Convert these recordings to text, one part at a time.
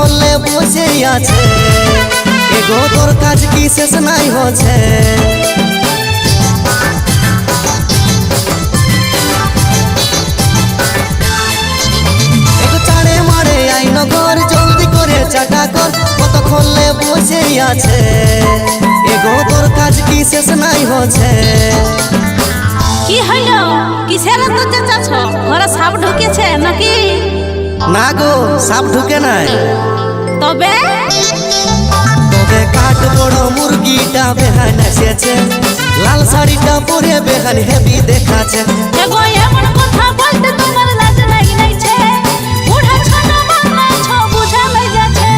কতক্ষণে বসে আছে এগো তোর কাজ কি শেষ নাই হচ্ছে এগো চাড়ে মারে আইন ঘর জলদি করে চাটা কর কতক্ষণে বসে আছে এগো তোর কাজ কি শেষ নাই হচ্ছে কি হইলো কিসের তো চেঁচাছ ঘরে সাপ ঢুকেছে নাকি না গো সাপ ঢুকে নাই তবে তবে কাঠ বড় মুরগিটা বেহান এসেছে লাল শাড়িটা পরে বেহান হেভি দেখাচ্ছে এগো এমন কথা বলতে তোমার লাজ লাগি নাইছে বুড়া ছোট বাংলা ছ বুঝা লই যাচ্ছে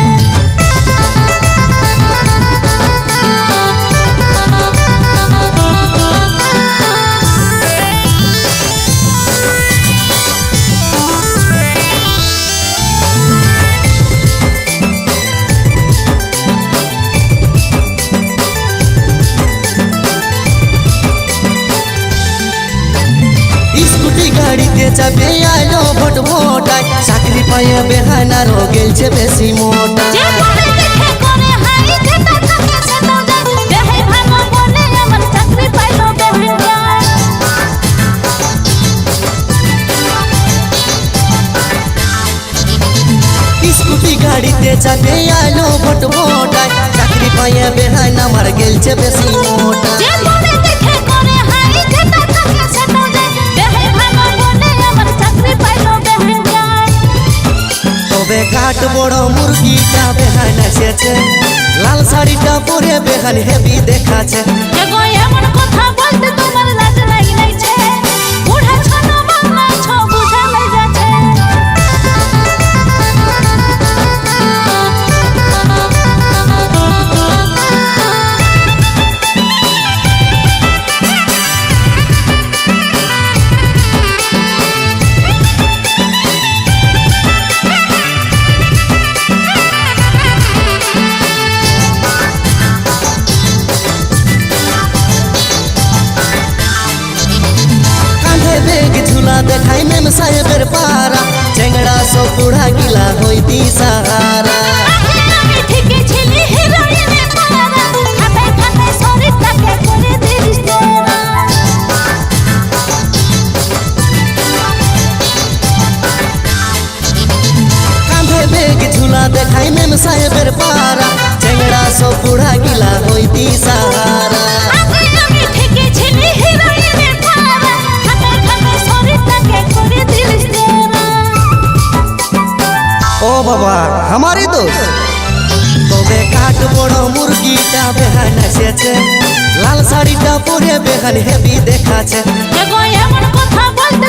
গাড়িতে চাপে আইলো ভোট ভোটায় চাকরি পাইয়ে বেহানা রো গেলছে বেশি মোটা যে পরে দেখে করে হাই যেটা থাকে সেটা যায় দেহে ভালো বলে আমার চাকরি পাইলো বেহুগায় স্কুটি গাড়িতে চাপে আইলো ভোট ভোটায় চাকরি পাইয়ে বেহানা মার গেলছে বেশি মোটা যে পরে দেখে করে হাই যেটা থাকে সেটা যায় দেহে ভালো বলে আমার চাকরি পাইলো বেহুগায় তবে কাঠ বড় মুরগিটা বেহান এসেছে লাল শাড়িটা পরে বেহান হেভি দেখাচ্ছে এগো এমন কথা বলতে তোমার লাজ লাগি নাইছে বুড়া ছোট বাংলা ছ বুঝা লই যাচ্ছে দেখাই মেম সাহেবের পারা চেংড়া সব বুড়া গিলা হইতি সাহারা আমি ঠিকই ছিলি হিরোইনে পারা খাতায় খাতায় শরীরটাকে করে দিস তোরা কাঁধে বেগ ঝুলা দেখাই মেম সাহেবের পারা চেংড়া সব বুড়া গিলা হইতি সাহারা আমি ঠিকই ছিলি হিরোইনে পারা খাতায় খাতায় শরীরটাকে করে দিস তোরা ও বাবা আমারই দোষ তবে কাঠ বড় মুরগিটা বেহান এসেছে লাল শাড়িটা পরে বেহান হেভি দেখাচ্ছে এগো এমন কথা বলতে